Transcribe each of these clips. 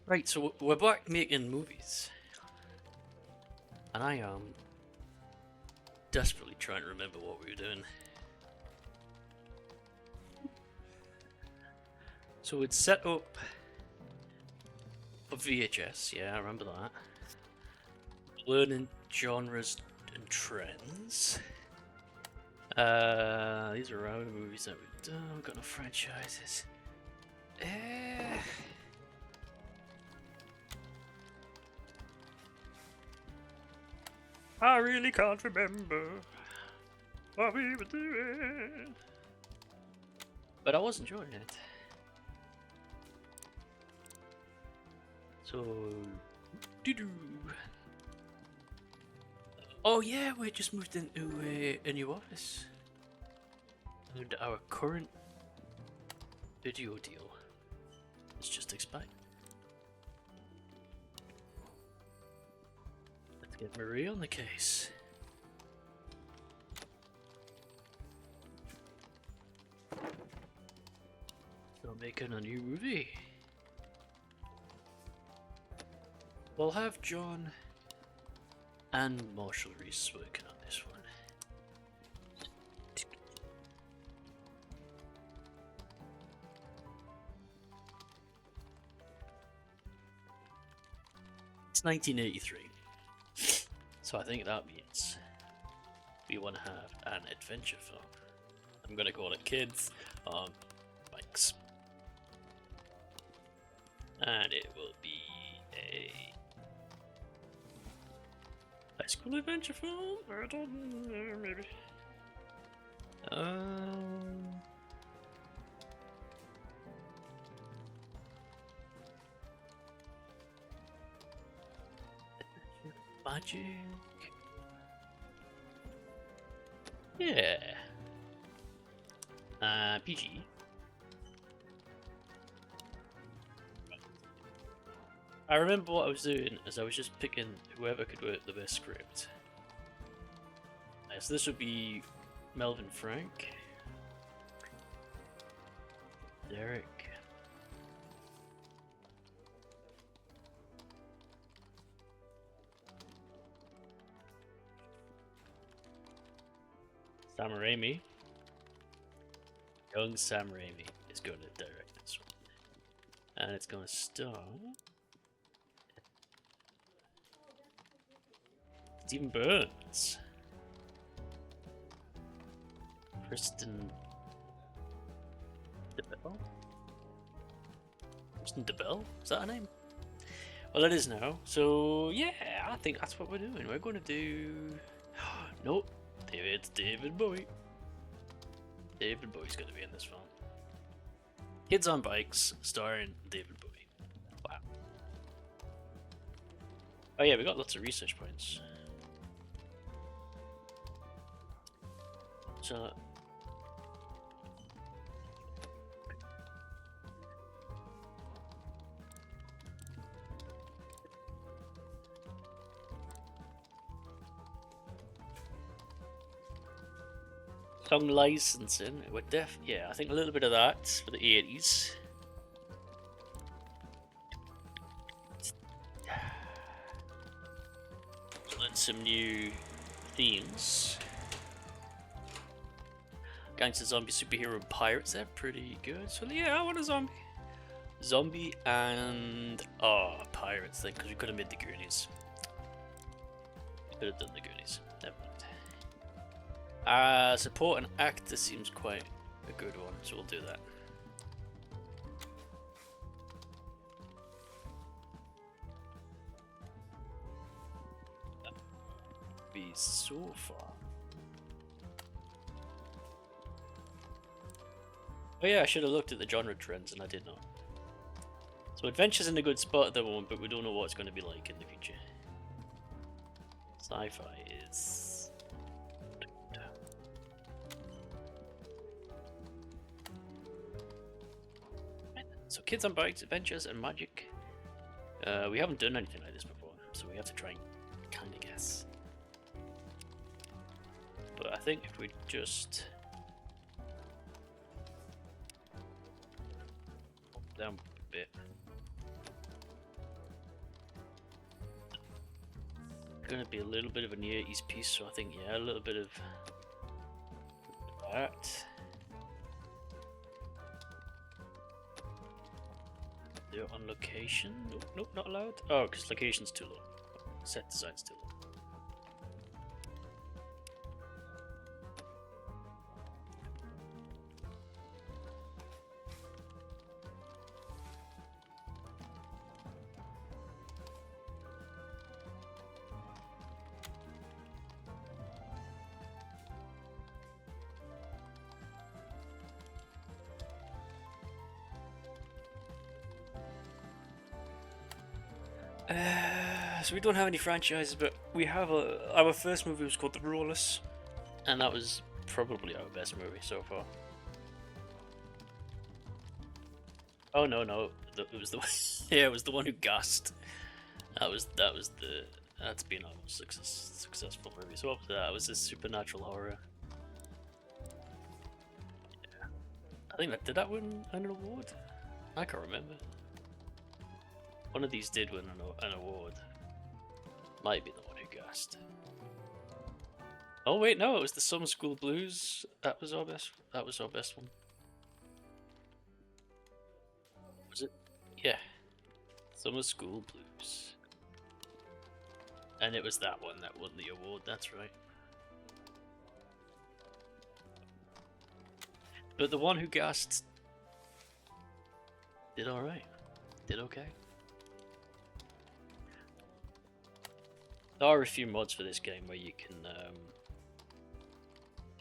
Right, so we're back making movies. And I am desperately trying to remember what we were doing. So we'd set up a VHS, yeah, I remember that. Learning genres and trends. These are our movies that we've done. We've got no franchises. I really can't remember what we were doing. But I was enjoying it. So, doo-doo. Oh yeah, we just moved into a new office. And our current video deal has just expired. Let's get Marie on the case. So making a new movie. We'll have John and Marshall Reese working on this one. It's 1983, so I think that means we want to have an adventure film. I'm gonna call it Kids on Bikes, and it will be a high school adventure film. I don't know, maybe. Magic. Yeah. PG. I remember what I was doing as I was just picking whoever could work the best script. So this would be Melvin Frank, Derek, Sam Raimi. Young Sam Raimi is going to direct this one. And it's going to star Stephen Burns, Kristen DeBelle? Kristen DeBelle? Is that her name? Well, it is now. So, yeah, I think that's what we're doing. We're going to do... Nope. It's David Bowie. David Bowie's going to be in this film. Kids on Bikes, starring David Bowie. Wow. Oh yeah, we got lots of research points. So... Song licensing, we're yeah, I think a little bit of that for the 80s. Learn some new themes. Gangster, zombie, superhero, and pirates, they're pretty good. So yeah, I want a zombie. Zombie and pirates thing, because we could have made the Goonies. We could have done the Goonies. Never mind. Support an actor seems quite a good one, so we'll do that. That would be so far. Oh yeah, I should have looked at the genre trends and I did not. So adventure's in a good spot at the moment, but we don't know what it's going to be like in the future. Sci-fi is... So Kids on Bikes, Adventures, and Magic. We haven't done anything like this before, so we have to try and kind of guess. But I think if we just... down a bit. going to be a little bit of an 80s piece, so I think, yeah, a little bit of that. Do it on location? Nope, nope, not allowed. Oh, because location's too low. Set design's too low. So we don't have any franchises, but we have our first movie was called The Rollers, and that was probably our best movie so far. Oh no, it was the one, yeah, it was the one who gassed. That's been our most successful movie. So what was that? It was a supernatural horror. Yeah, I think did that win an award? I can't remember. One of these did win an award. Might be the one who gassed. Oh wait, no, it was the Summer School Blues. That was our best. That was our best one. Was it? Yeah. Summer School Blues. And it was that one that won the award. That's right. But the one who gassed did all right. Did okay. There are a few mods for this game where you can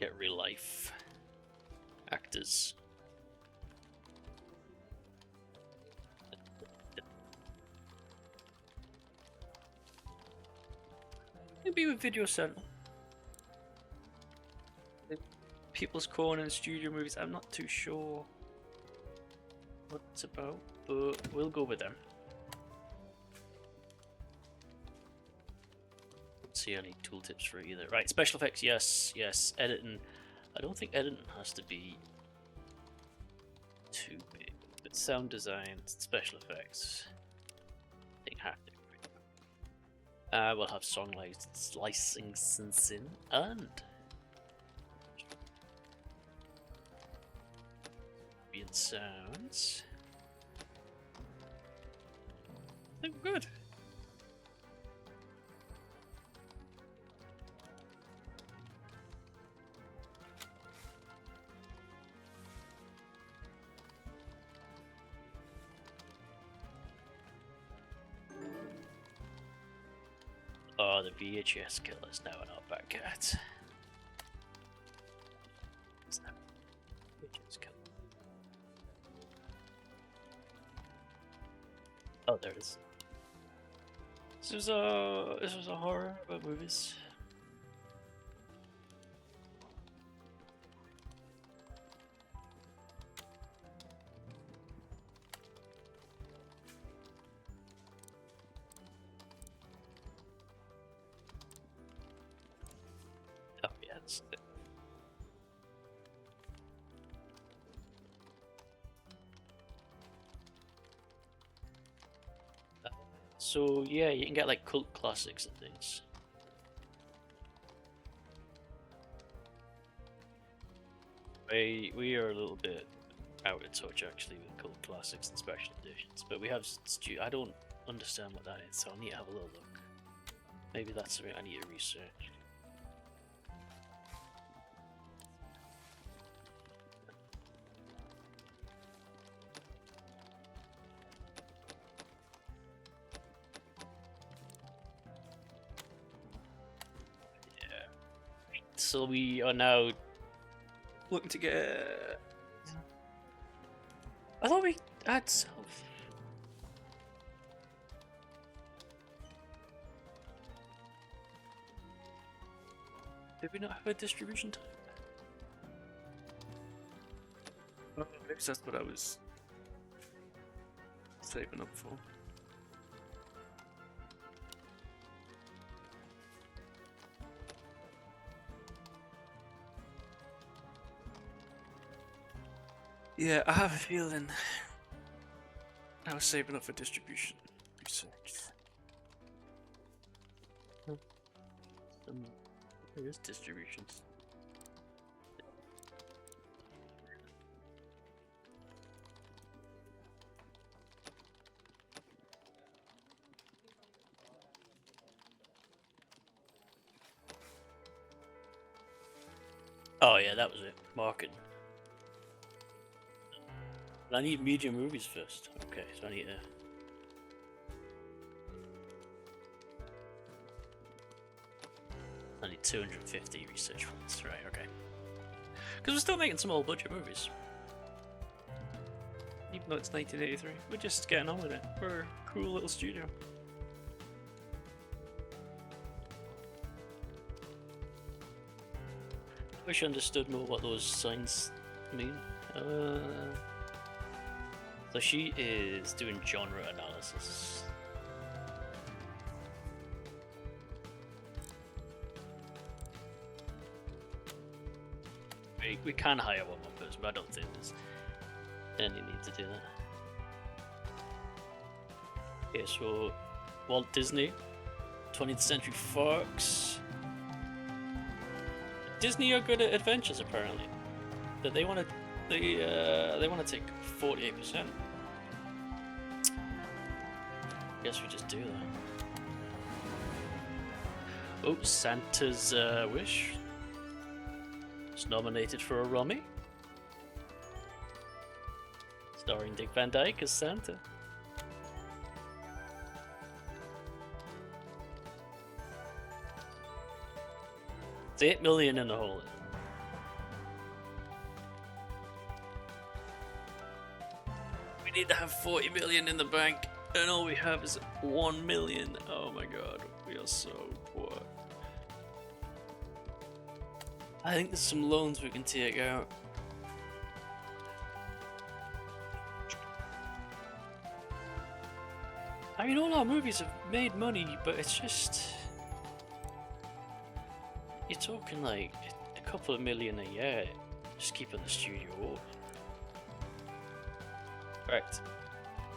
get real life actors. Maybe with Video Central. People's Corner and Studio Movies, I'm not too sure what it's about, but we'll go with them. See any tooltips for either. Right, special effects, yes. Editing, I don't think editing has to be too big, but sound design, special effects, I think have to be. We'll have song licensing and ambient sounds. I think we're good. Oh, the VHS killer's now an Outback Cat. What's that? VHS killer. Oh, there it is. This was a horror about movies. Oh yeah, that's it. So yeah, you can get like cult classics and things. We are a little bit out of touch actually with cult classics and special editions, but we have I don't understand what that is, so I need to have a little look. Maybe that's something I need to research. So we are now looking to get. I thought we had self. Did we not have a distribution time? Oh, maybe that's what I was saving up for. Yeah, I have a feeling I was saving up for distribution research. There is distributions. Oh yeah, that was it. Marketing. But I need medium movies first. Okay, so I need to. I need 250 research points. Right, okay. Because we're still making some old budget movies. Even though it's 1983, we're just getting on with it. We're a cool little studio. I wish I understood more what those signs mean. So she is doing genre analysis. We can hire one more person, but I don't think there's any need to do that. Okay, so Walt Disney, 20th Century Fox. Disney are good at adventures apparently. That they want to take 48%. Guess we just do that. Oh, Santa's Wish. It's nominated for a Rummy. Starring Dick Van Dyke as Santa. It's 8 million in the hole. We need to have 40 million in the bank, and all we have is 1 million. Oh my god, we are so poor. I think there's some loans we can take out. I mean, all our movies have made money, but it's just... You're talking like a couple of million a year, just keeping the studio open. Right.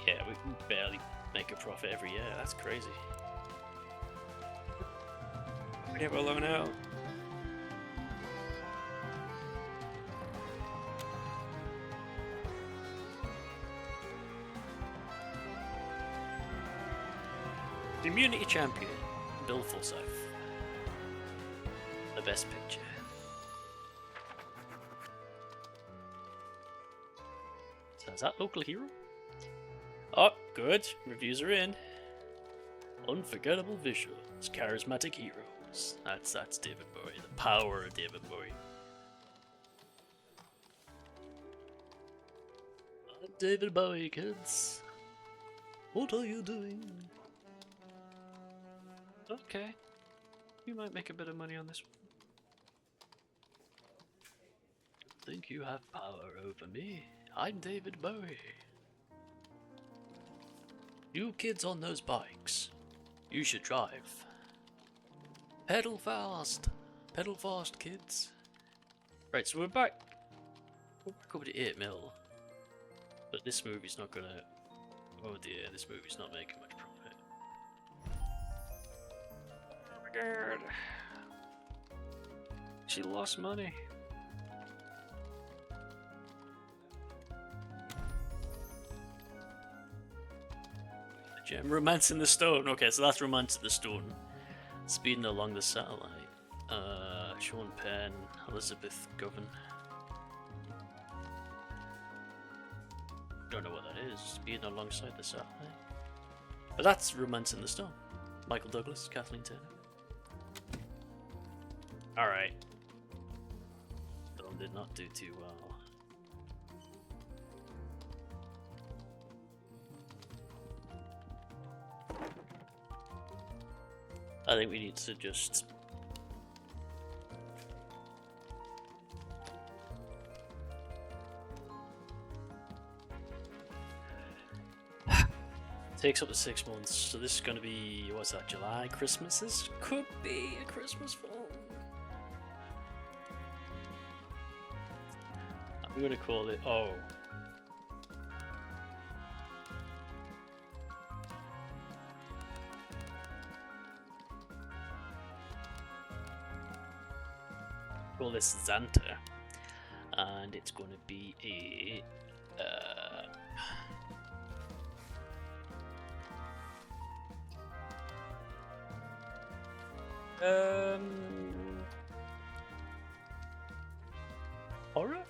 Yeah, we can barely make a profit every year, that's crazy. We never loan out. Community champion, Bill Forsyth. The best picture. So is that local hero? Oh, good. Reviews are in. Unforgettable visuals, charismatic heroes. That's David Bowie. The power of David Bowie. I'm David Bowie, kids. What are you doing? Okay. You might make a bit of money on this one. Think you have power over me? I'm David Bowie. You kids on those bikes, you should drive. Pedal fast, kids. Right, so we're back. We're back over to 8 mil. But this movie's not gonna. Oh dear, this movie's not making much profit. Oh my god. She lost money. Gem. Romance in the Stone. Okay, so that's Romance in the Stone. Speeding along the satellite. Sean Penn, Elizabeth Govan. Don't know what that is. Speeding alongside the satellite. But that's Romance in the Stone. Michael Douglas, Kathleen Turner. Alright. Film did not do too well. I think we need to just... Takes up to 6 months, so this is going to be, what's that, July? Christmas? This could be a Christmas film. I'm going to call it, oh. call this Xanta, and it's going to be a horror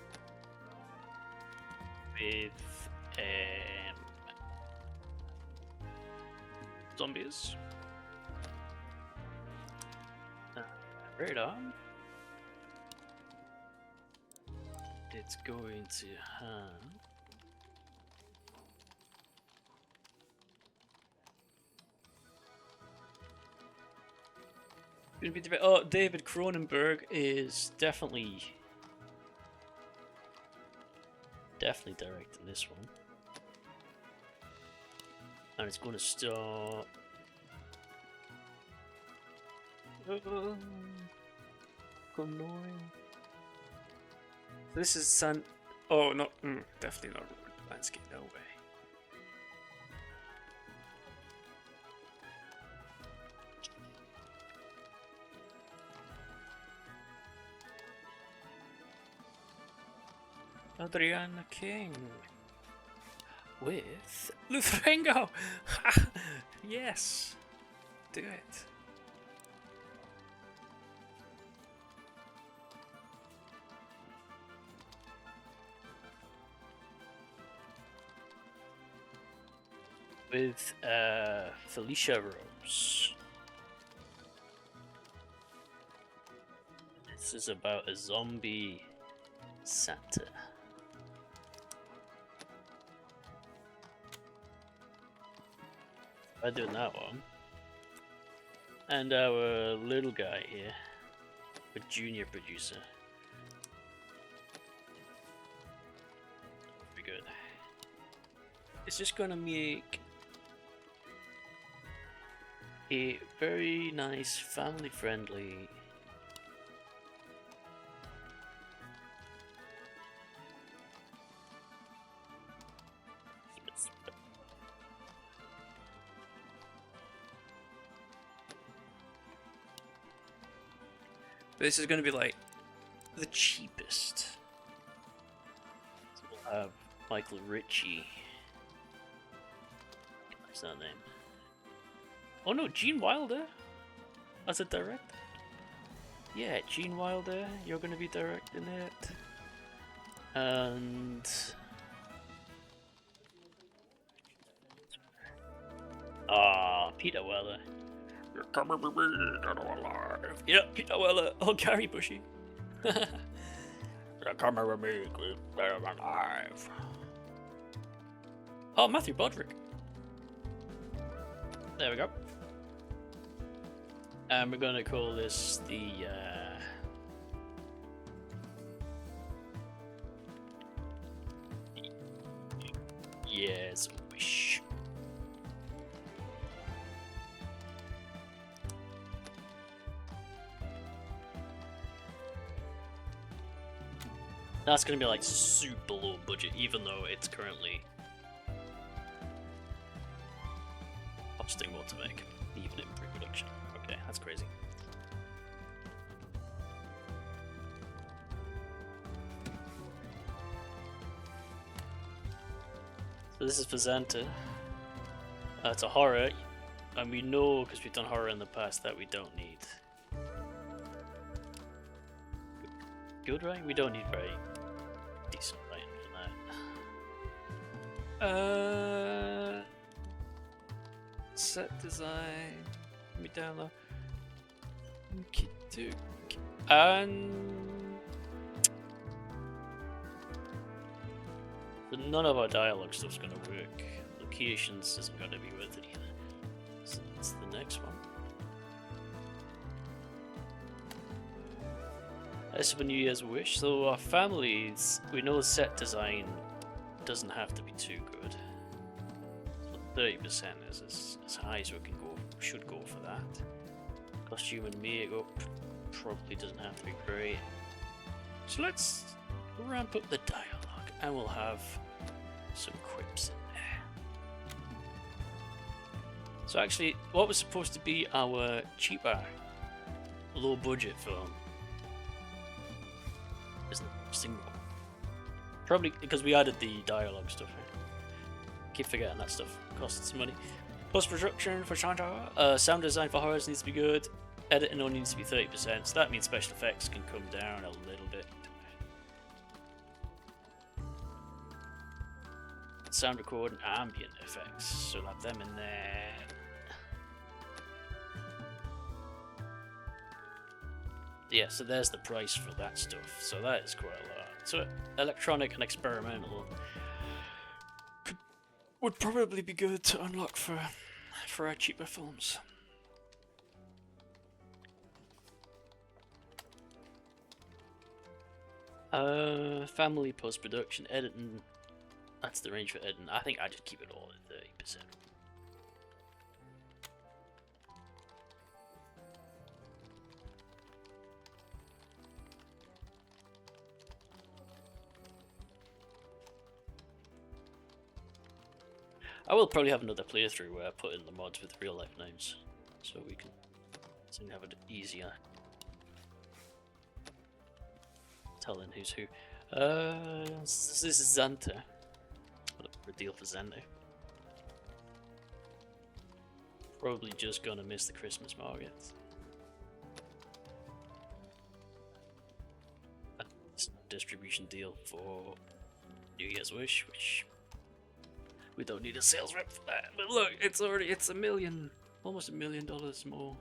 with zombies. Radar. It's going to have oh, David Cronenberg is definitely directing this one, and it's going to start. Annoying. This is San. Oh, no, definitely not landscape. No way. Adriana King with Lufrango. Yes, do it. With Felicia Rose. This is about a zombie Santa. I'm doing that one. And our little guy here, a junior producer. Very good. It's just gonna make a very nice, family-friendly this is gonna be like the cheapest. So we'll have Michael Ritchie. What's that name? Oh no, Gene Wilder as a director. Yeah, Gene Wilder, you're gonna be directing it. And Peter Weller. You're coming with me, dead or alive. Yep, Peter Weller. Oh, Gary Bushy. You're coming with me, dead or alive. Oh, Matthew Broderick. There we go. And we're gonna call this the Yes, wish. That's gonna be like super low budget, even though it's currently costing more to make, even in pre-production. Okay, that's crazy. So this is for Xanta. It's a horror, and we know, because we've done horror in the past, that we don't need good writing. We don't need very decent writing for that. Set design. Let me download. And none of our dialogue stuff's gonna work. Locations isn't gonna be worth it either. So that's the next one. This is a New Year's wish. So our families, we know set design doesn't have to be too good. So 30% is as high as we can go. Should go for that. Costume and makeup probably doesn't have to be great. So let's ramp up the dialogue, and we'll have some quips in there. So actually, what was supposed to be our cheaper, low budget film costing more. Probably because we added the dialogue stuff. Keep forgetting that stuff costs money. Post production for Chandra. Sound design for horrors needs to be good. Editing only needs to be 30%, so that means special effects can come down a little bit. Sound recording, ambient effects, so we'll have them in there. Yeah, so there's the price for that stuff, so that is quite a lot. So electronic and experimental would probably be good to unlock for our cheaper films. Family post-production, editing, that's the range for editing. I think I just keep it all at 30%. I will probably have another playthrough where I put in the mods with real life names, so we can have it easier telling who's who. This is Xanta. What a deal for Xanta. Probably just gonna miss the Christmas markets. It's a distribution deal for New Year's Wish, which we don't need a sales rep for that. But look, it's a million, almost $1 million more.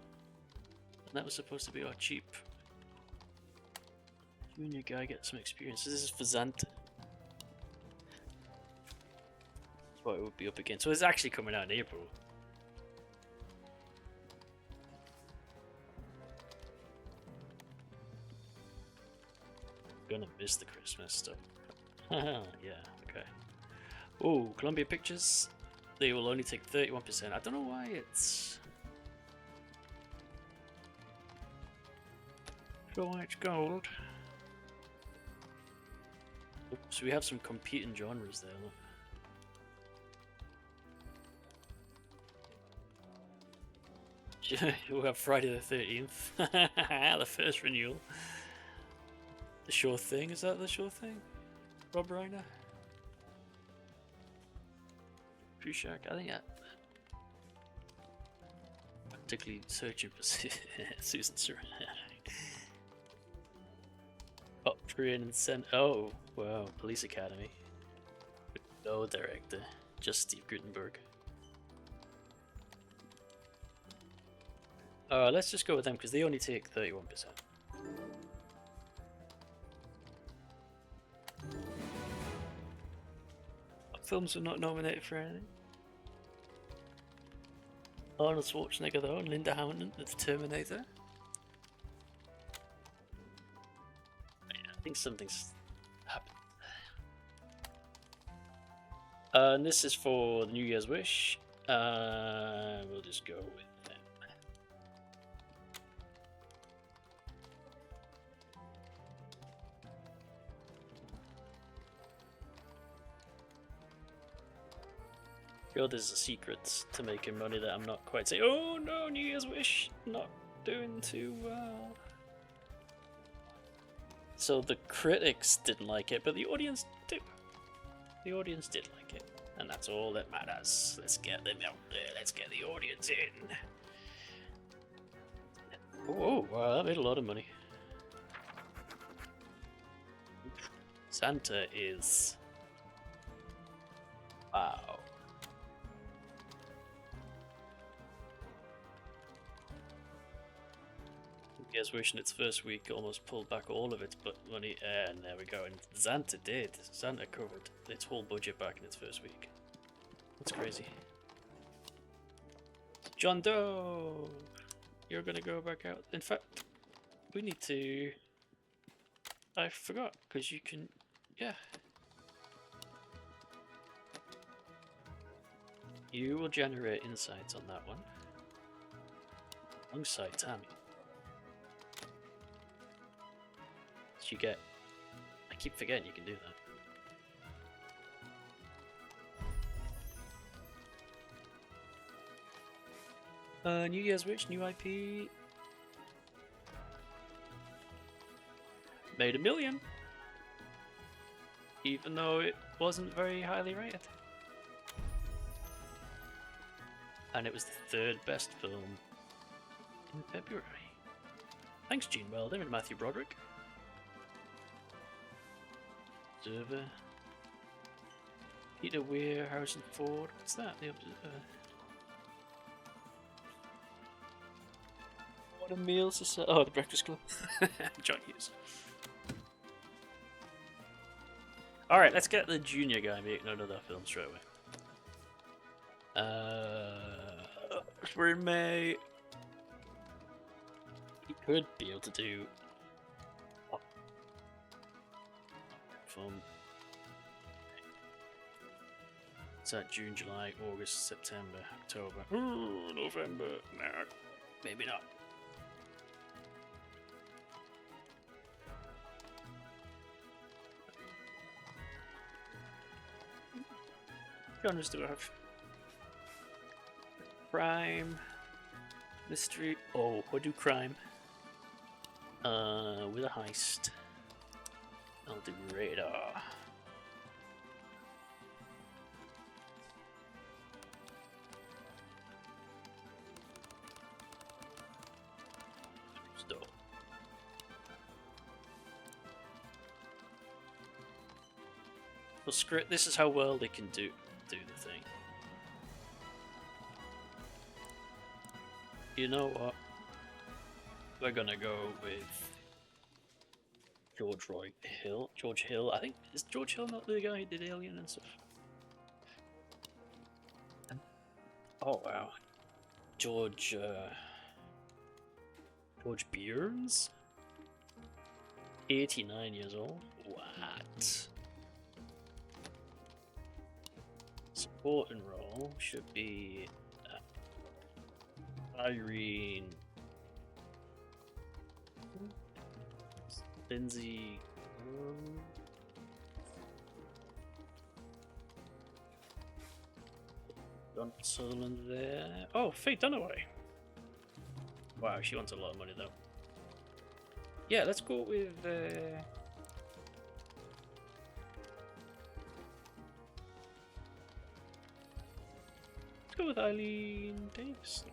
And that was supposed to be our cheap junior guy, get some experience. So this is for Xanta. That's what it would be up against. So it's actually coming out in April. Gonna miss the Christmas stuff. Yeah, okay. Oh, Columbia Pictures. They will only take 31%. I don't know why it's. Sure why it's gold. So we have some competing genres there. Look. We'll have Friday the 13th. The first renewal. The Sure Thing, is that the Sure Thing? Rob Reiner? Shark, I think particularly searching for Susan Sarandon. Oh, Korean and Sen. Oh, wow, Police Academy. No director, just Steve Guttenberg. Let's just go with them because they only take 31%. Films were not nominated for anything. Arnold Schwarzenegger though, and Linda Hamilton, the Terminator. Yeah, I think something's happened. And this is for the New Year's Wish. We'll just go with them. Sure, there's a secret to making money that I'm not quite saying. Oh no, New Year's Wish not doing too well. So the critics didn't like it, but the audience did. The audience did like it, and that's all that matters. Let's get them out there. Let's get the audience in. Oh wow, that made a lot of money. Xanta is. Wow. Year's Wish in its first week almost pulled back all of its money, and there we go. And Xanta did. Xanta covered its whole budget back in its first week. That's crazy. John Doe, you're gonna go back out. In fact, we need to. I forgot because you can. Yeah. You will generate insights on that one alongside Tammy. You get. I keep forgetting you can do that. New Year's Wish, new IP. Made $1 million. even though it wasn't very highly rated. And it was the third best film in February. Thanks, Gene Wilder and Matthew Broderick. Observer. Peter Weir, Harrison Ford. What's that? The Observer. What a meal society. Oh, the Breakfast Club. John Hughes. Alright, let's get the junior guy making another film straight away. We're in May. He could be able to do film. It's that June, July, August, September, October. Ooh, November. Nah, maybe not. Genres do I have? Crime, mystery. Oh, we'll do crime. With a heist. I'll do radar. Stop. Well, script. This is how well they can do the thing. You know what? We're gonna go with George Hill. George Hill. I think, is George Hill not the guy who did Alien and stuff? Oh wow. George Burns? 89 years old? What? Supporting role should be Irene, Lindsay, Don Sutherland there. Oh, Faye Dunaway. Wow, she wants a lot of money though. Yeah, let's go with. Let's go with Eileen Davison.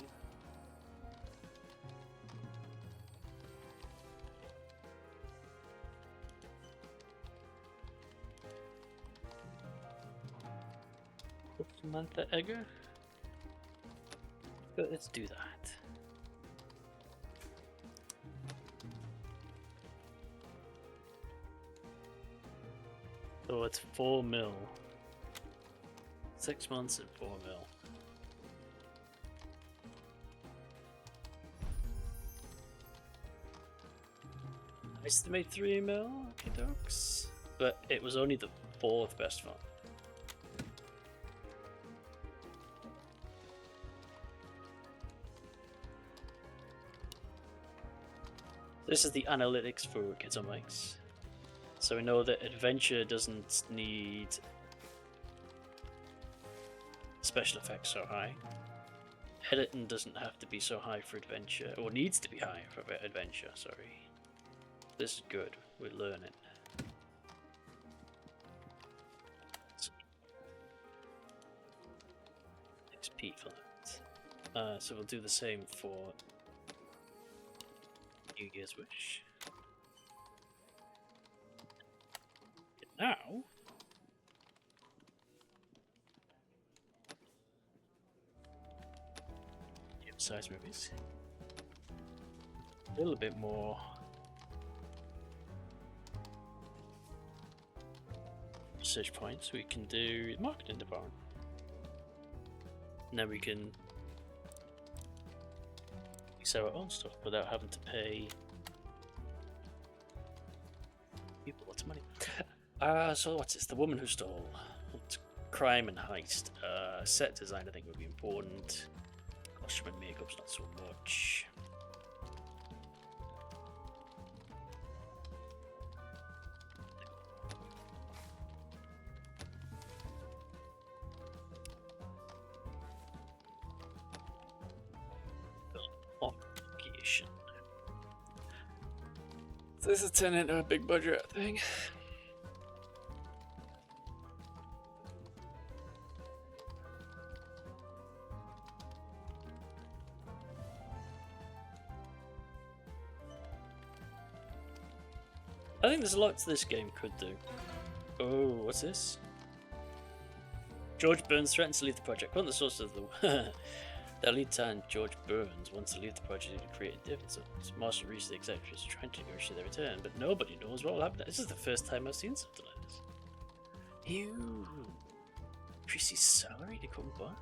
Samantha Egger. Let's do that. So it's 4 mil. 6 months and 4 mil. I estimate 3 mil, okay dokes. But it was only the 4th best film. This is the analytics for Kids on Bikes. So we know that adventure doesn't need special effects so high. Editing doesn't have to be so high for adventure, or needs to be high for adventure, sorry. This is good, we're learning. XP for that. So we'll do the same for New Year's Wish. Now, size movies. A little bit more search points. We can do the marketing department. And then we can sell our own stuff without having to pay people lots of money. So what's this? The Woman Who Stole. It's crime and heist. Set design I think would be important. Costume and makeup's not so much. Obligation. So this is turning into a big budget thing. think there's a lot this game could do. Oh, what's this? George Burns threatens to leave the project. One of the sources of the their lead talent, George Burns, wants to leave the project to create a difference. Marshall reached the executives trying to negotiate their return, but nobody knows what will happen. This is the first time I've seen something like this. Ew. Increase his salary to come back.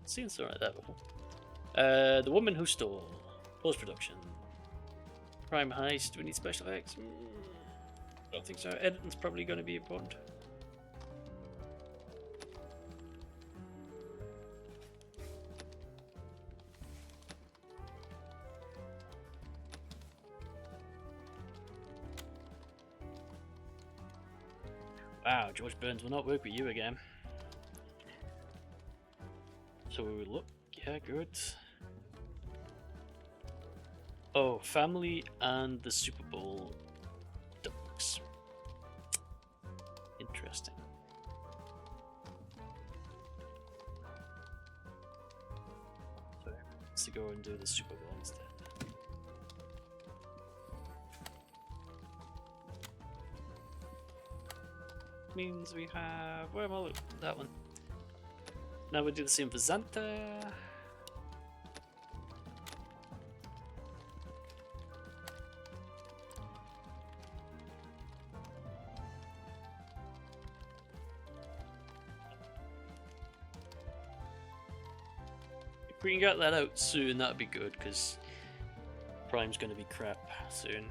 Seen something like that before. The Woman Who Stole. Post-production. Crime heist. Do we need special effects? I don't think so. Editing's probably going to be important. Wow, George Burns will not work with you again. So we would look. Yeah, good. Oh, family and the Super Bowl ducks. Interesting. So let's go and do the Super Bowl instead. Means we have where am I? That one. Now we do the same for Xanta. If we can get that out soon, that'd be good, because Prime's going to be crap soon.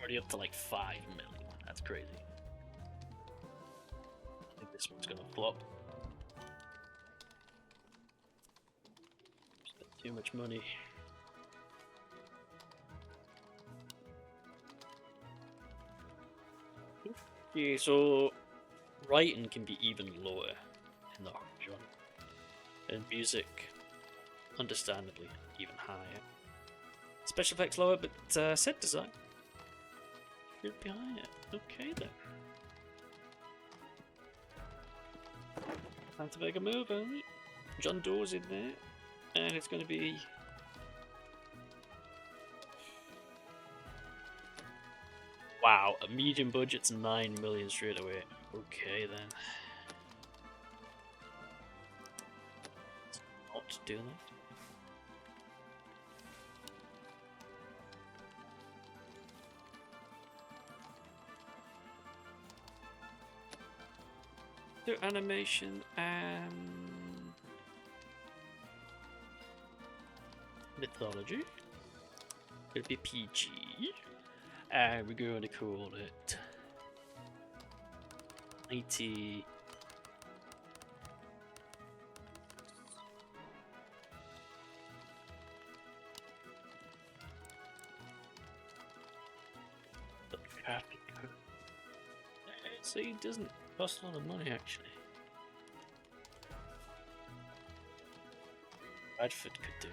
Already up to like 5 million. That's crazy. I think this one's gonna flop. Spent too much money. Okay, so writing can be even lower in the horror genre, and music, understandably, even higher. Special effects lower, but set design behind it. Okay then. Time to make a move, only. John Doe's in there, and it's going to be. Wow, a medium budget's 9 million straight away. Okay then. Not doing that. Do animation and mythology. It'll be PG, and we're going to call it 90. So it doesn't cost a lot of money, actually. Bradford could do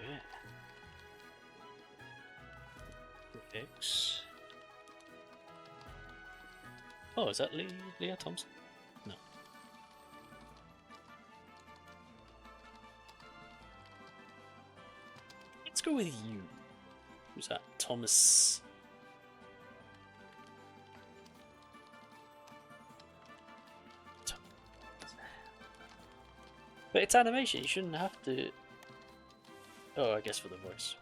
it. X. Oh, is that Leah Thompson? No. Let's go with you. Who's that? Thomas. But it's animation, you shouldn't have to. Oh, I guess for the voice.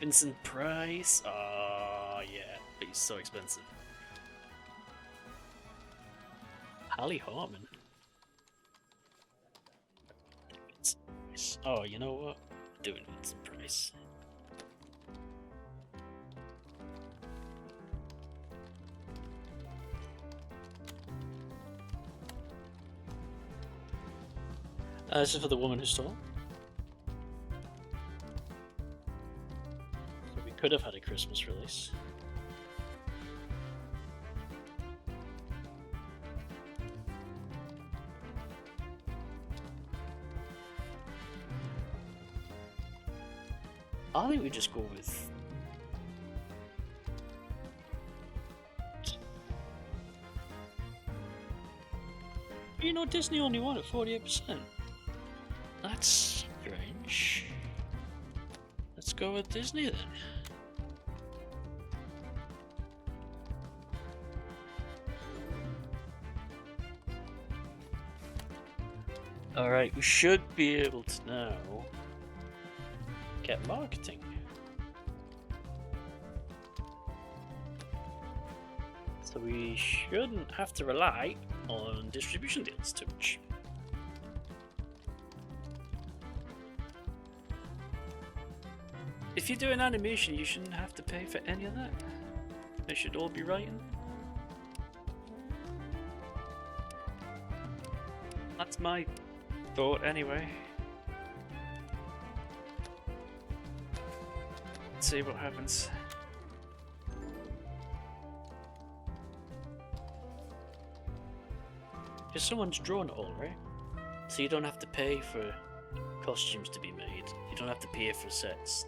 Vincent Price. Oh, yeah, but he's so expensive. Hallie Hartman. Oh, you know what? I'm doing Vincent Price. This is for The Woman Who Stole. could have had a Christmas release. I think we just go with... You know, Disney only won at 48%. That's strange. Let's go with Disney then. Alright, we should be able to now get marketing. So we shouldn't have to rely on distribution deals too much. If you do an animation, you shouldn't have to pay for any of that. They should all be writing. That's my thought anyway. Let's see what happens. Because someone's drawn it all, right? So you don't have to pay for costumes to be made. You don't have to pay for sets.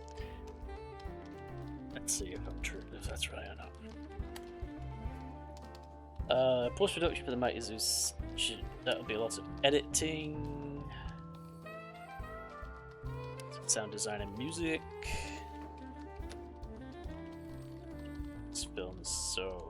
Let's see if I'm true, if that's right or not. Post-production for the Mighty Zeus. That'll be lots of editing, sound design and music. This film is so...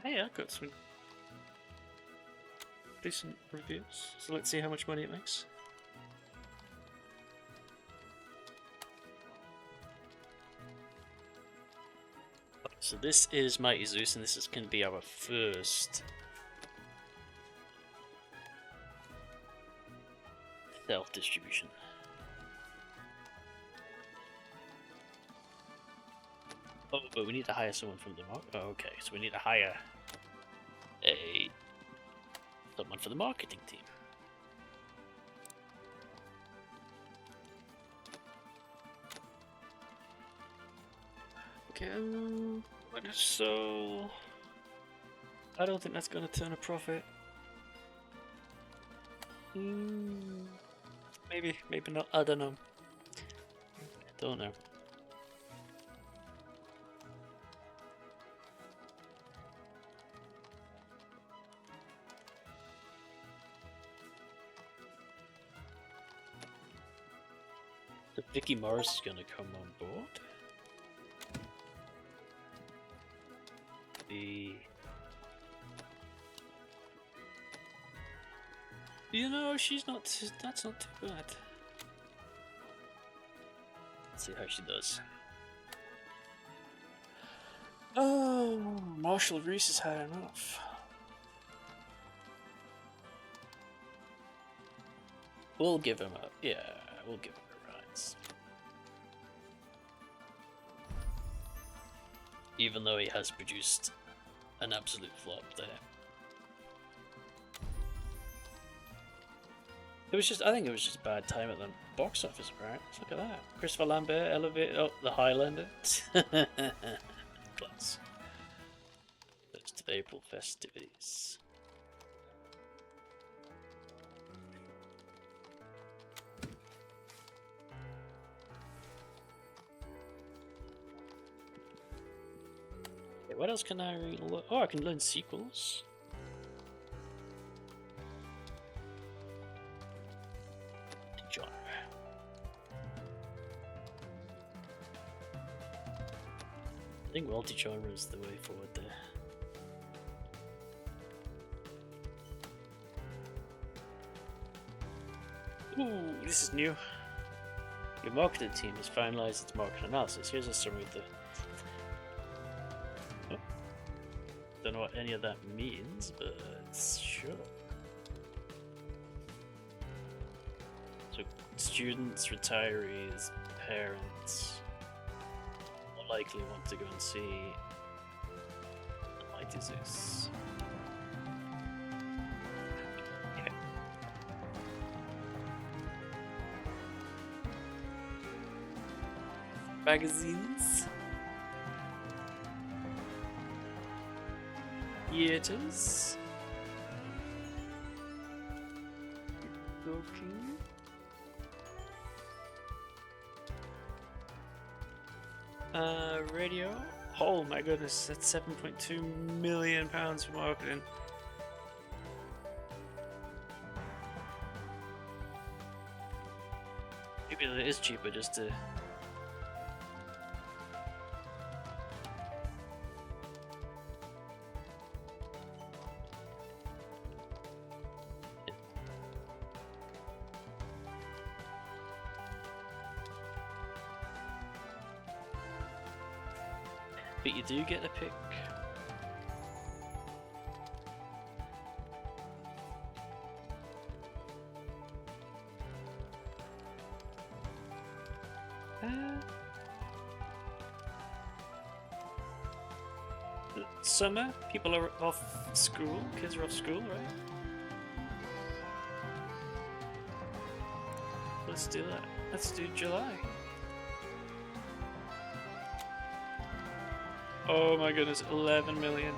Hey, I got some decent reviews, so let's see how much money it makes. So this is Mighty Zeus, and this is going to be our first self-distribution. Oh, but we need to hire someone from the market. Oh, okay, so we need to hire someone for the marketing team. Okay, so I don't think that's going to turn a profit. Maybe, maybe not. I don't know. Don't know. So Vicky Morris is going to come on board. You know, she's not. That's not too bad. Let's see how she does. Oh, Marshall Reese has had enough. We'll give him a we'll give him a rise. Even though he has produced an absolute flop there. It was just, I think it was just bad time at the box office, right? Look at that. Christopher Lambert, Elevate, oh, the Highlander. Class. First of April festivities. Okay, what else can I learn? Oh, I can learn sequels. I think multi-genre is the way forward there. Ooh, this is new. Your marketing team has finalized its market analysis. Here's a summary of the... Oh. Don't know what any of that means, but sure. students, retirees, parents will likely want to go and see the Mighty Zeus. Okay. Magazines. Theaters. Cooking. Radio. Oh my goodness, that's £7.2 million for marketing. Maybe it is cheaper just to. But you do get a pick. Summer, people are off school, kids are off school, right? Let's do that. Let's do July. Oh my goodness, 11 million.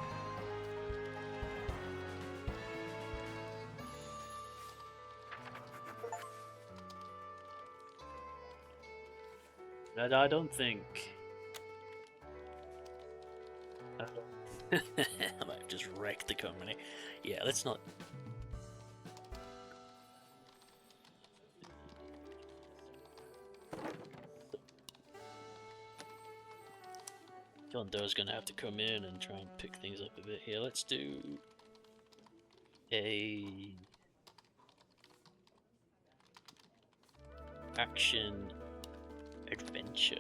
And I don't think. I might have just wrecked the company. Yeah, let's not. John Doe's gonna have to come in and try and pick things up a bit here. Let's do a action adventure.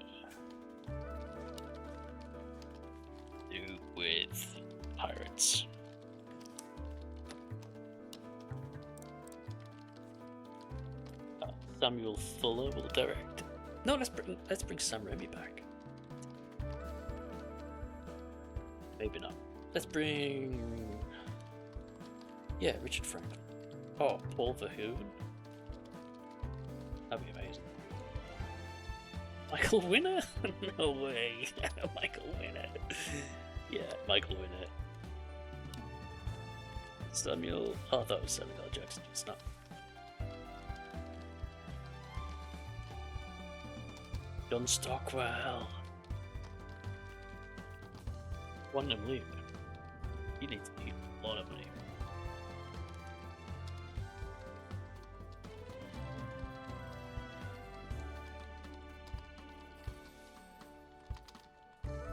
Do with pirates. Samuel Fuller will direct. No, let's bring Sam Raimi back. Maybe not. Let's bring. Yeah, Richard Franklin. Oh, Paul Verhoeven. That'd be amazing. Michael Winner? No way. Michael Winner. Yeah, Michael Winner. Samuel. Oh, that was Samuel L. Jackson. It's not. John Stockwell. Quantum Leap. You need to eat a lot of money.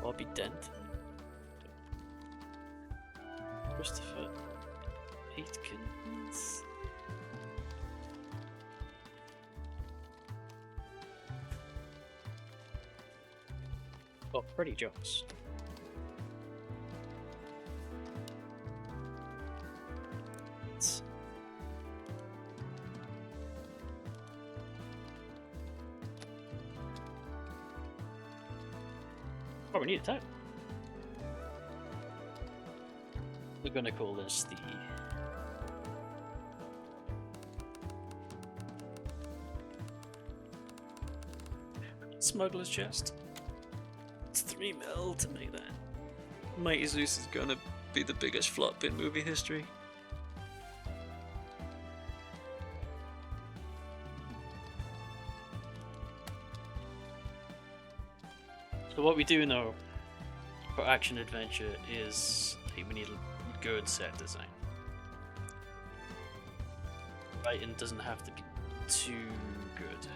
Bobby Dent. Christopher Aitkins. Oh, Freddie Jones. Oh, we need a title. We're gonna call this the Smuggler's Chest. It's 3 mil to make that. Mighty Zeus is gonna be the biggest flop in movie history. So what we do know for action adventure is we need a good set design. Writing doesn't have to be too good.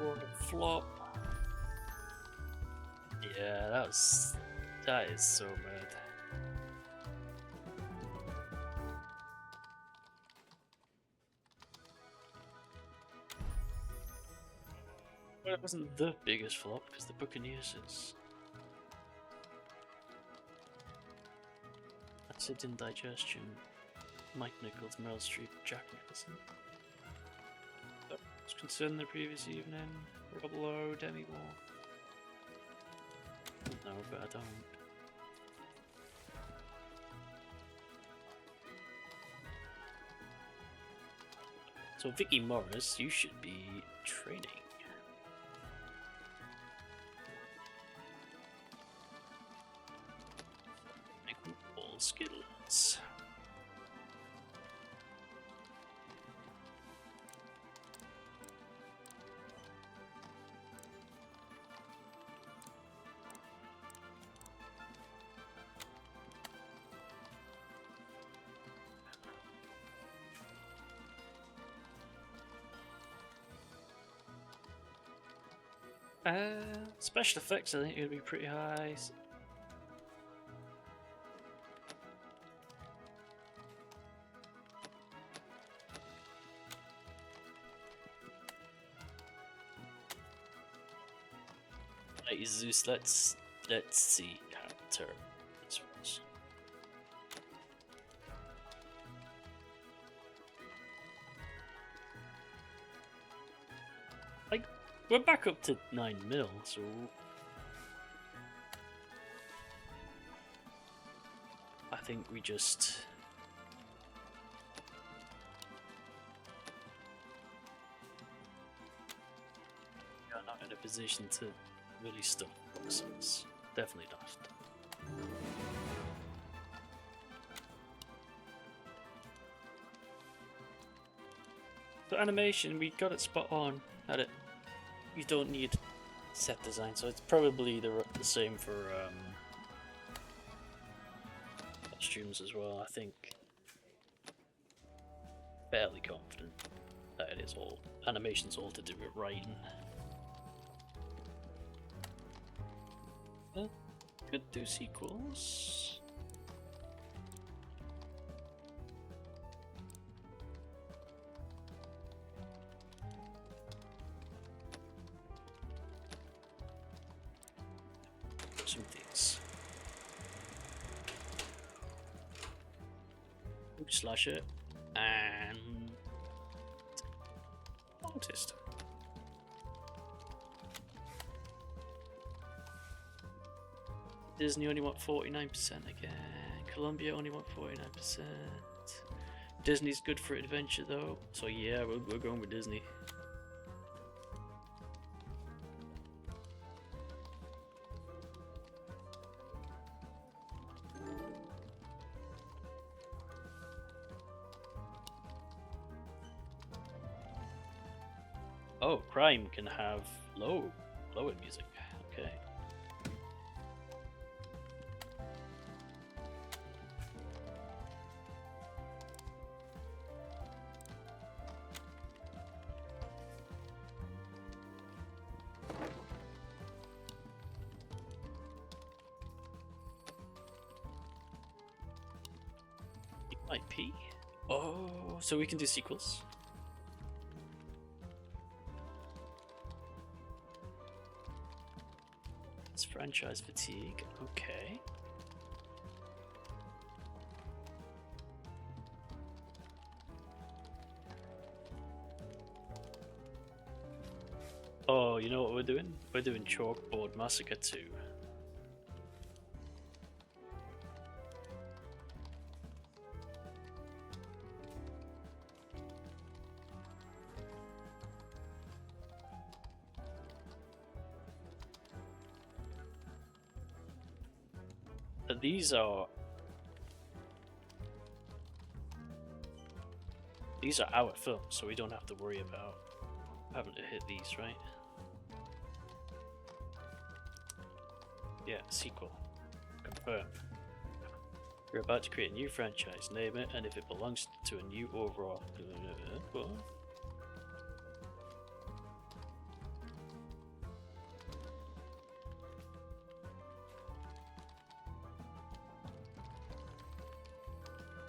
Or the flop. Yeah, that is so bad. It wasn't the biggest flop because the Buccaneers is. That's it in digestion. Mike Nichols, Meryl Streep, Jack Nicholson. That was concerned the previous evening. Rob Lowe, Demi Moore. No, but I don't. So Vicky Morris, you should be training. All skills. Special effects, I think it'll be pretty high. Right, Zeus, let's see how terrible this was. Like, we're back up to 9 mil, so I think we just are not in a position to really stop boxes. Definitely not. For animation, we got it spot on. Had it. You don't need set design, so it's probably the same for costumes as well. I think fairly confident that it is all animation's all to do with writing. Could do sequels. Some things. Slash it and artist. Disney only want 49% again. Columbia only want 49%. Disney's good for adventure though, so yeah, we're going with Disney. Oh, crime can have lower music. Okay. IP. Oh, so we can do sequels. It's franchise fatigue. Okay. Oh, you know what we're doing? We're doing Chalkboard Massacre 2. These are our films, so we don't have to worry about having to hit these, right? Yeah, sequel. Confirm. You're about to create a new franchise, name it, and if it belongs to a new overall. What?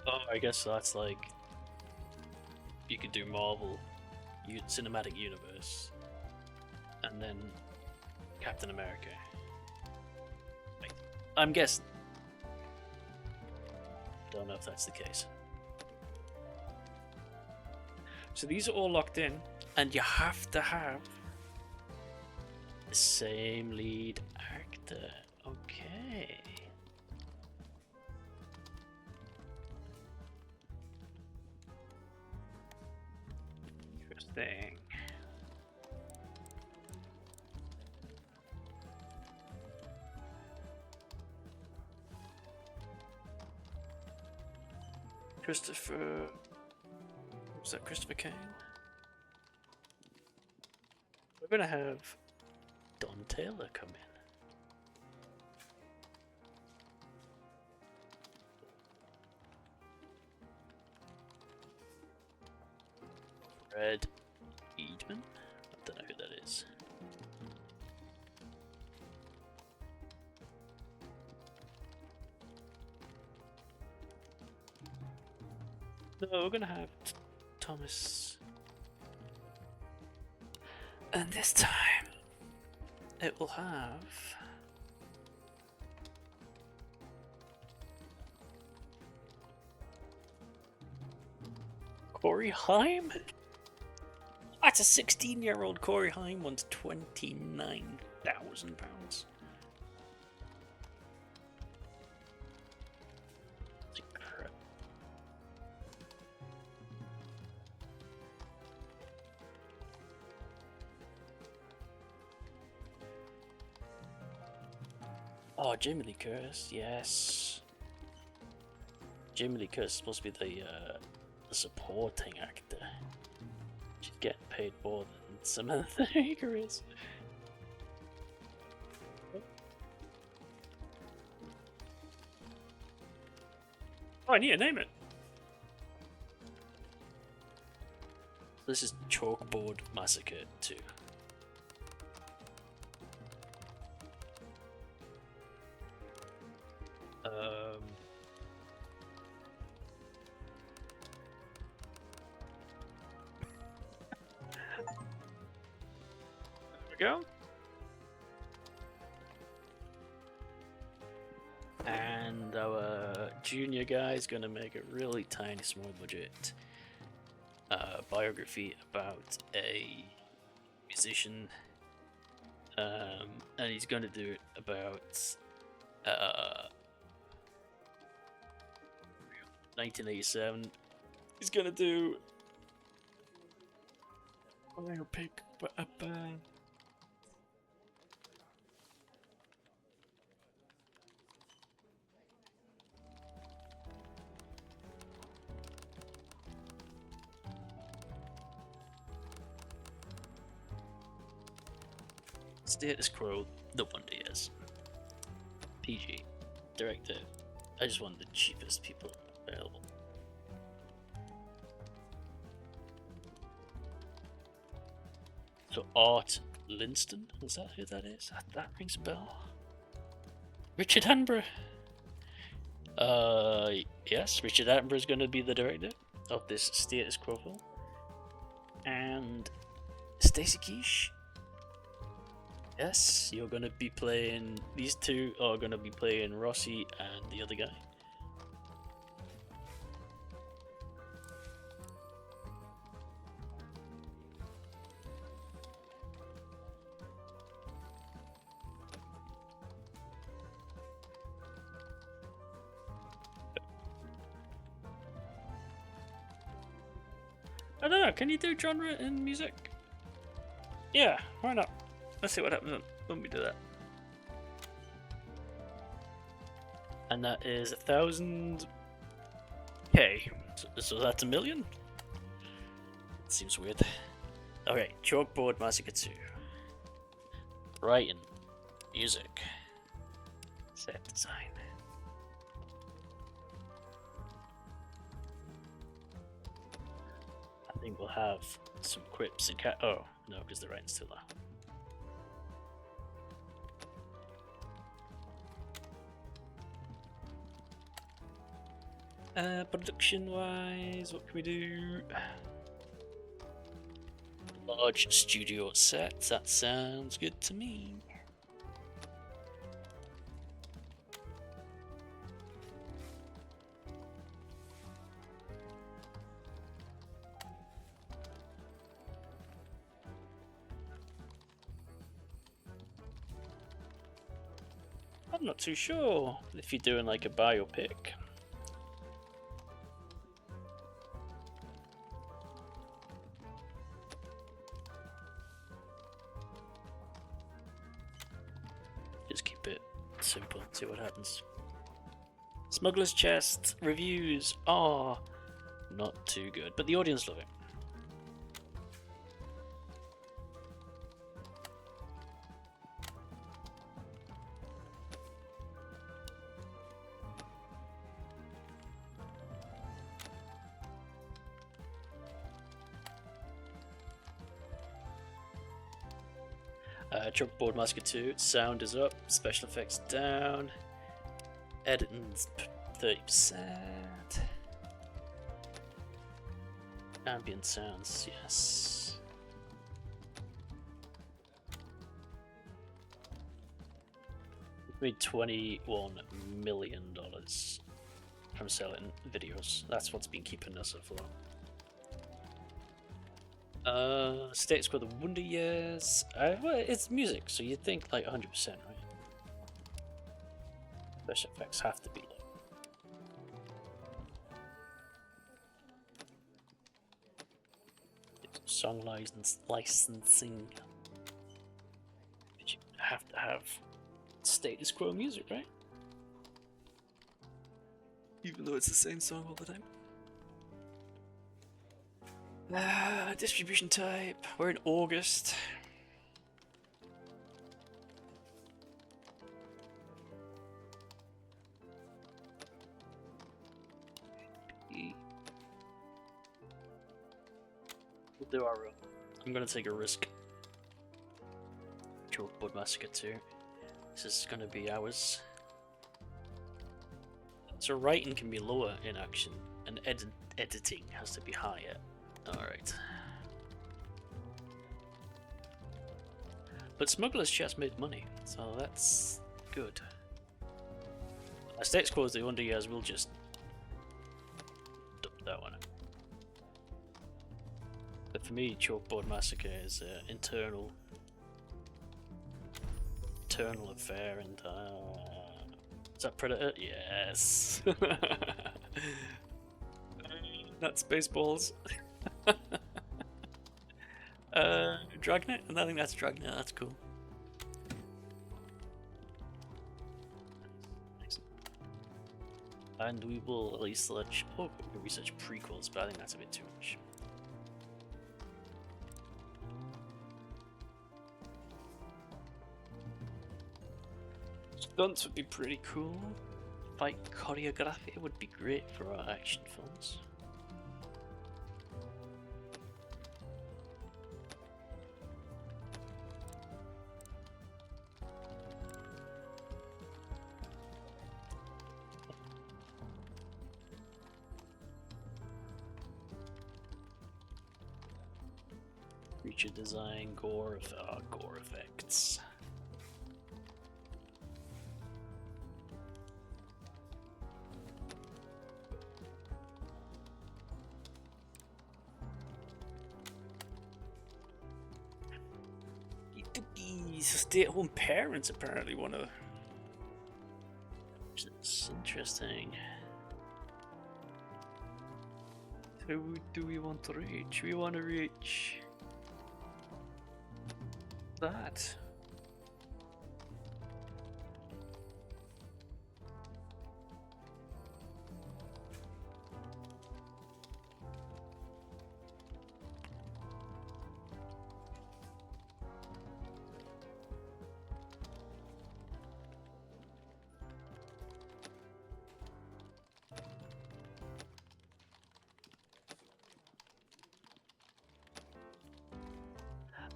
Oh, I guess that's like you could do Marvel Cinematic Universe, and and then Captain America. Wait, I'm guessing. Don't know if that's the case. So these are all locked in, and you have to have the same lead actor. Okay. Interesting. Christopher... Was that Christopher Kane? We're gonna have Don Taylor come in. Fred Eadman? I don't know who that is. No, we're gonna have Thomas. And this time, it will have... Corey Haim? That's a 16-year-old Corey Haim wants £29,000. Oh, Jamie Lee Curtis, yes. Jamie Lee Curtis is supposed to be the supporting actor. She's getting paid more than Samantha Hager is. Oh, I need to name it. This is Chalkboard Massacre 2. There we go. And our junior guy is going to make a really tiny, small budget biography about a musician, and he's going to do it about 1987. He's going to do a biopic about a band. Status Quo, the Wonder Years. PG. Director. I just want the cheapest people available. So Art Linston? Is that who that is? That rings a bell. Richard Attenborough. Yes, Richard Attenborough is going to be the director of this Status Quo film. And Stacey Keach. Yes, you're going to be playing... These two are going to be playing Rossi and the other guy. I don't know, can you do genre in music? Yeah, why not? Let's see what happens when we do that. And that is 1,000k. So that's $1 million? Seems weird. Okay, Chalkboard Massacre 2. Writing. Music. Set design. I think we'll have some quips and oh, no, because the writing's too low. Production wise, what can we do? large studio set. That sounds good to me. I'm not too sure if you're doing like a biopic. Just keep it simple, see what happens. Smuggler's Chest reviews are not too good, but the audience love it. Chalkboard Massacre 2, sound is up, special effects down, editing's 30%, ambient sounds, yes. We've made $21 million from selling videos. That's what's been keeping us afloat. Status Quo: The Wonder Years. Well, it's music, so you'd think like 100%, right? Special effects have to be like. Song licensing. But you have to have Status Quo music, right? Even though it's the same song all the time. Distribution type. We're in August. We'll do our run. I'm gonna take a risk. Chalkboard Massacre 2. This is gonna be ours. So writing can be lower in action, and editing has to be higher. Alright. But Smuggler's Chest made money, so that's good. Status Quo: The Wonder Years, we'll just dump that one. But for me, Chalkboard Massacre is an internal affair, and is that Predator? Yes. That's Spaceballs. Dragnet? I think that's Dragnet, that's cool. And we will at least research prequels, but I think that's a bit too much. Stunts would be pretty cool. Fight choreography would be great for our action films. Creature design, gore effects. Stay-at-home parents apparently want to. It's interesting. Who do we want to reach? We want to reach that.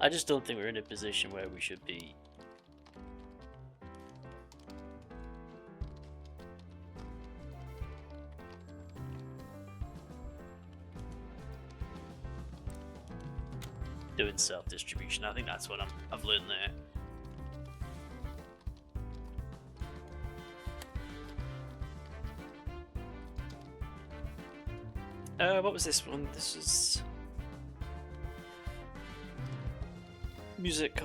I just don't think we're in a position where we should be. doing self-distribution. I think that's what I've learned there. What was this one? This is music.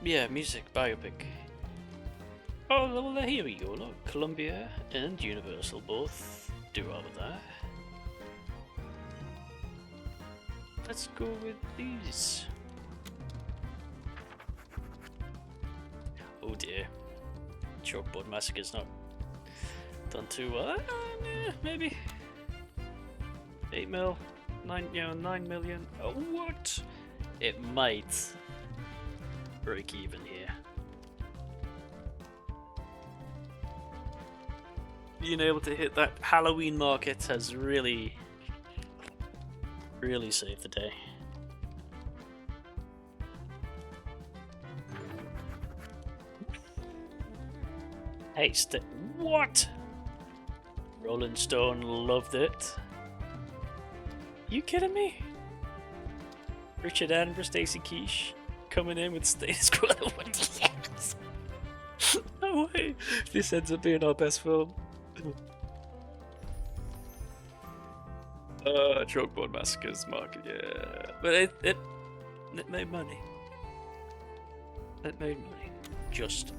Yeah, music biopic. Oh, well, here we go. Look, Columbia and Universal both do all of that. Let's go with these. Oh dear. Chalkboard Massacre's not done too well. Maybe 8 mil, 9 million. Oh, what? It might break even here. Being able to hit that Halloween market has really saved the day. Hey, what? Rolling Stone loved it. You kidding me? Richard Attenborough, Stacey Keach coming in with Status Quo. Yes! No way! This ends up being our best film. Chalkboard Massacre's market, yeah. But it made money. It made money. Just.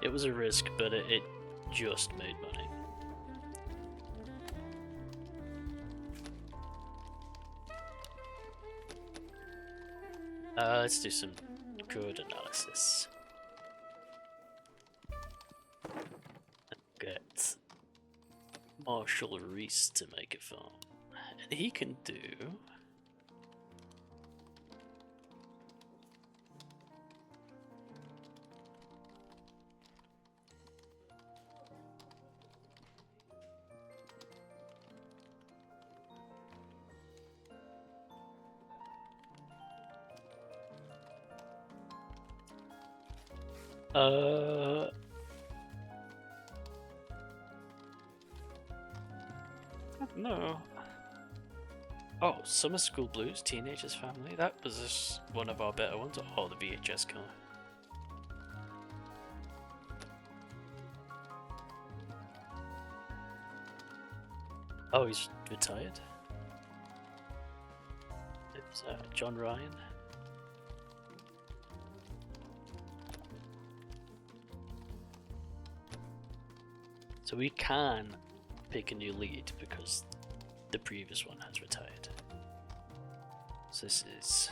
It was a risk, but it just made money. Let's do some good analysis. Get Marshall Reese to make a film. And he can do... No. Oh, Summer School Blues, Teenager's Family. That was one of our better ones. Oh, the VHS color. Oh, he's retired. It was John Ryan. So we can pick a new lead because the previous one has retired. So this is...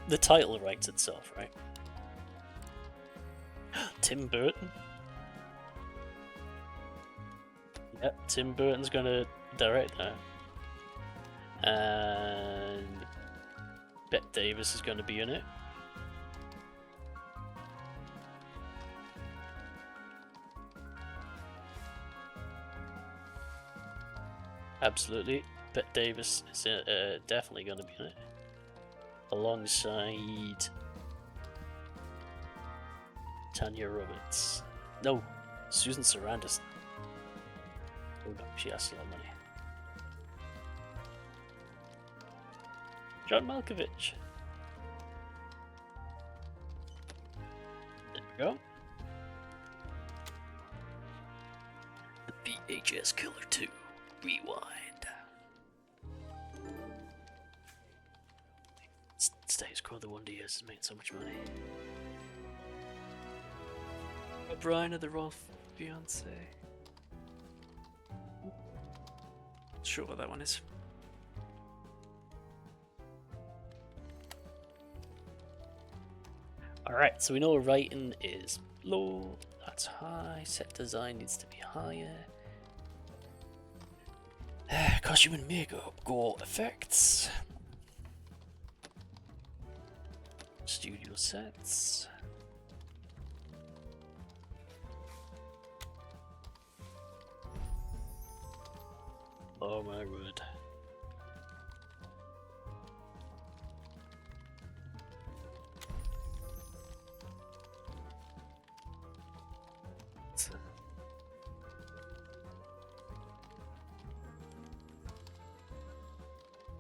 the title writes itself, right? Tim Burton? Yep, Tim Burton's gonna direct that. And Bette Davis is going to be in it. Absolutely, Bette Davis is definitely going to be in it, alongside Tanya Roberts. No, Susan Sarandon. Oh no, she has a lot of money. John Malkovich. There we go. The VHS Killer 2. Rewind. Status Quo the Wonder Years has made so much money. O'Brien of the Royal Fiance. Not sure what that one is. Alright, so we know writing is low, that's high, set design needs to be higher. Costume and makeup, gore effects. Studio sets. Oh my word.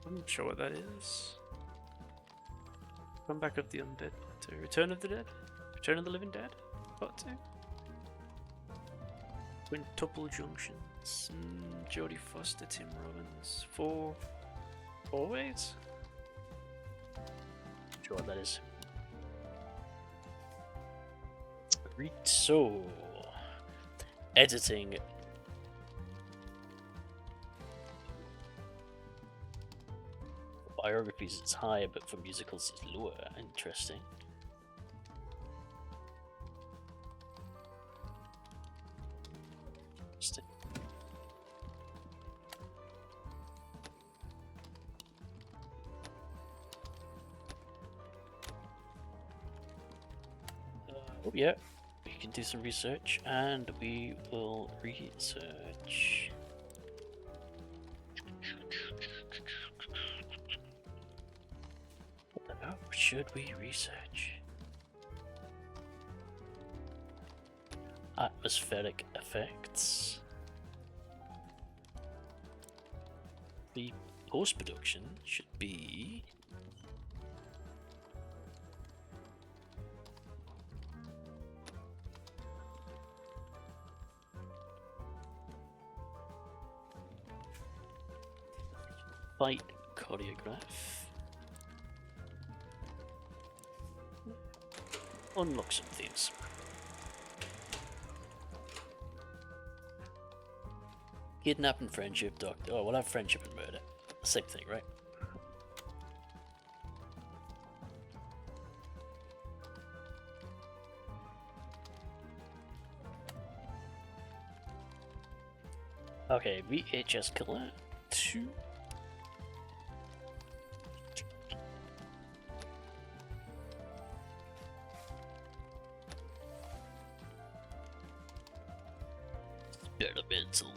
I'm not sure what that is. Come back of the undead. To Return of the Dead? Return of the Living Dead? Part 2? Quintuple Junctions. Jodie Foster, Tim Robbins. Four ways? Not sure what that is. So, editing. Biographies it's higher, but for musicals it's lower. Interesting. Interesting. Oh yeah, we can do some research, and we will research. What should we research? Atmospheric effects. The post-production should be fight choreograph. Unlock some themes. Kidnap and friendship, doctor. Oh, we'll have friendship and murder. Same thing, right? Okay, VHS killer 2. Experimental.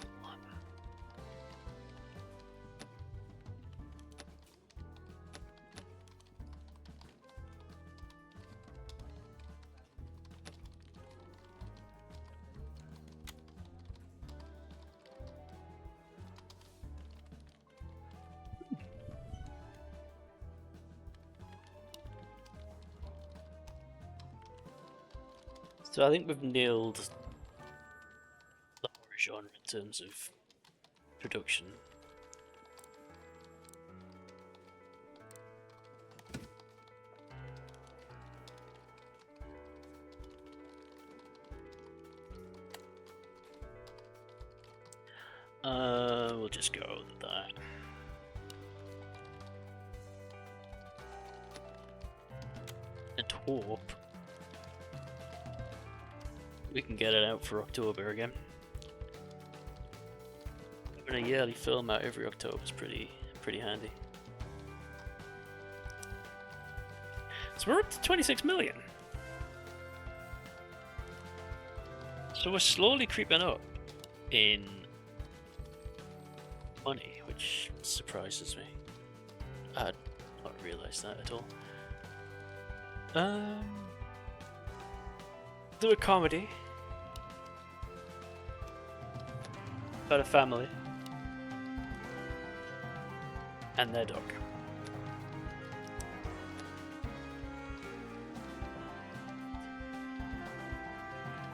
So I think we've nailed the horror genre in terms of production. We'll just go with that. And hope we can get it out for October again. Having a yearly film out every October is pretty handy. So we're up to 26 million. So we're slowly creeping up in money, which surprises me. I had not realised that at all. Do a comedy about a family and their dog.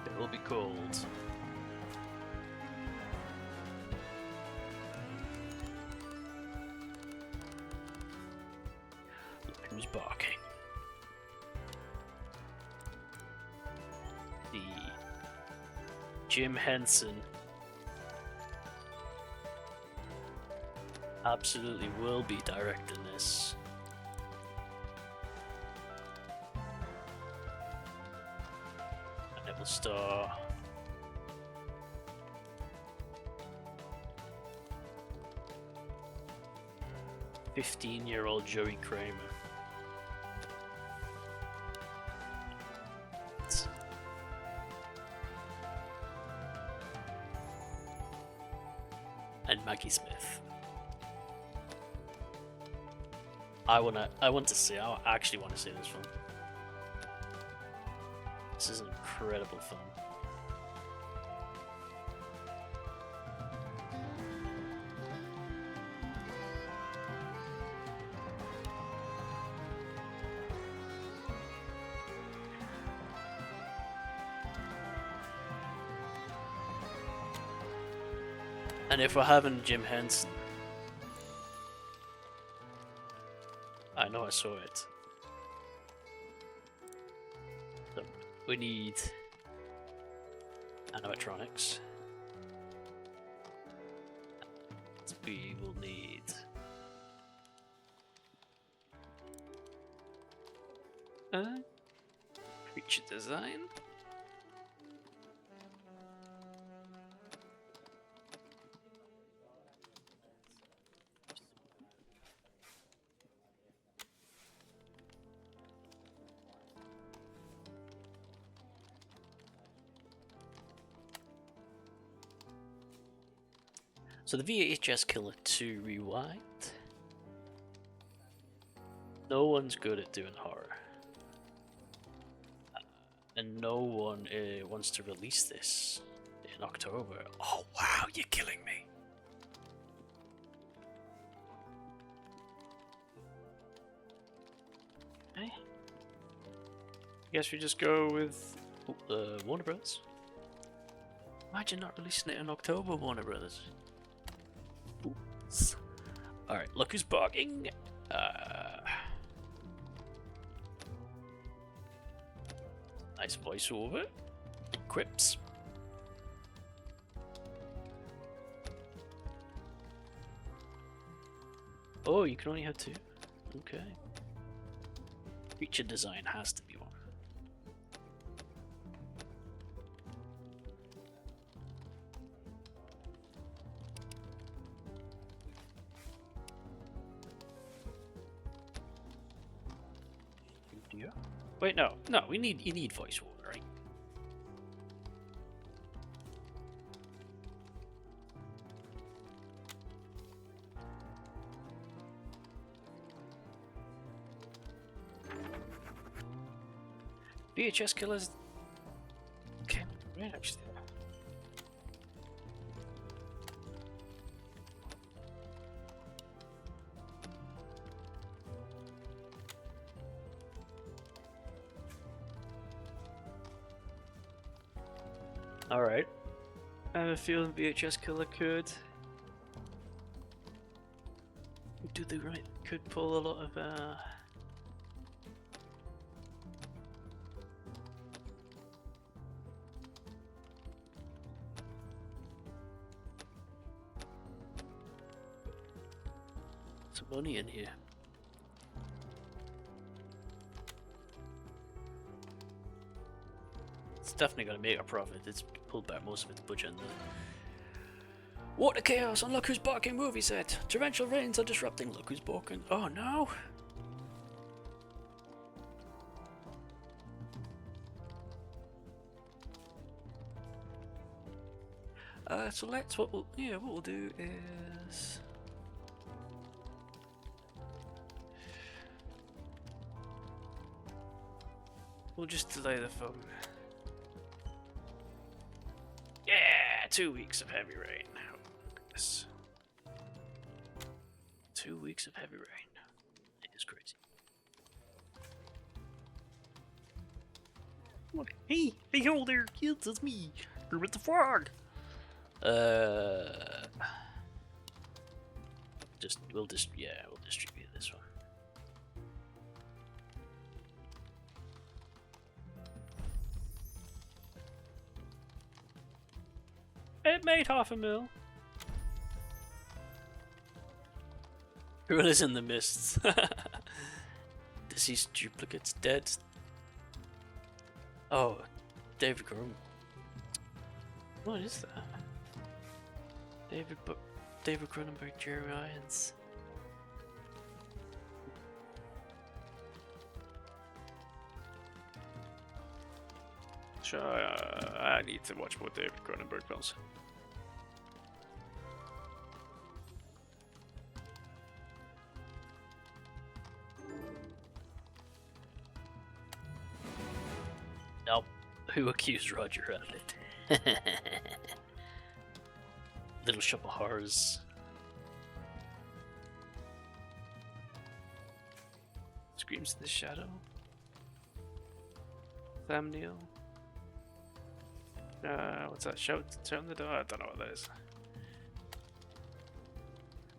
It will be called Who's Barking? The Jim Henson absolutely will be directing this. And it will star "15-year-old Joey Kramer." And Maggie Smith. I want to see. I actually want to see this film. This is an incredible film. And if we're having Jim Henson, I know I saw it. So we need animatronics. We will need creature design. So the VHS Killer 2 Rewind. No one's good at doing horror. And no one wants to release this in October. Oh wow, you're killing me. Okay. Guess we just go with Warner Brothers. Imagine not releasing it in October, Warner Brothers. Alright, look who's barking. Nice voiceover. Quips. Oh, you can only have 2. Okay. Creature design has to be one. Wait, no, you need voiceover, right? VHS Killers. Okay, right, actually. Alright. I have a feeling VHS Killer could do the right, could pull a lot of some money in here. It's definitely gonna make a profit. It's pulled back most of its budget. Water chaos on Look Who's Barking movie set. Torrential rains are disrupting Look Who's Barking. Oh no! So what we'll do is we'll just delay the film. Yeah, 2 weeks of heavy rain. Oh, goodness. 2 weeks of heavy rain. It is crazy. What? Hey, ho there, kids, it's me, Kermit the Frog. We'll distribute this one. It made $500,000. Gorillas in the Mists. Deceased duplicates dead. Oh, David Groom. What is that? David Cronenberg, Jerry Irons. Sure, I need to watch more David Cronenberg films. Nope. Who accused Roger of it? Little Shop of Horrors. Screams in the Shadow. Thumbnail. What's that? Shout on the door? I don't know what that is.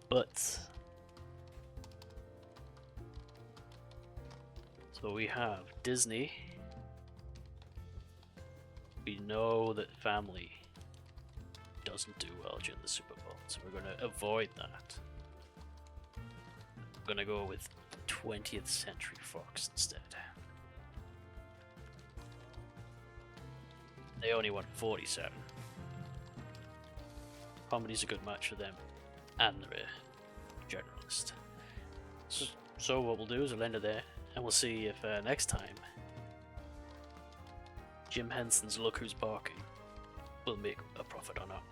But so we have Disney. We know that family doesn't do well during the Super Bowl, so we're going to avoid that. We're going to go with 20th Century Fox instead. They only won 47. Comedy's a good match for them, and they're a generalist. So what we'll do is we'll end it there, and we'll see if next time Jim Henson's Look Who's Barking will make a profit or not.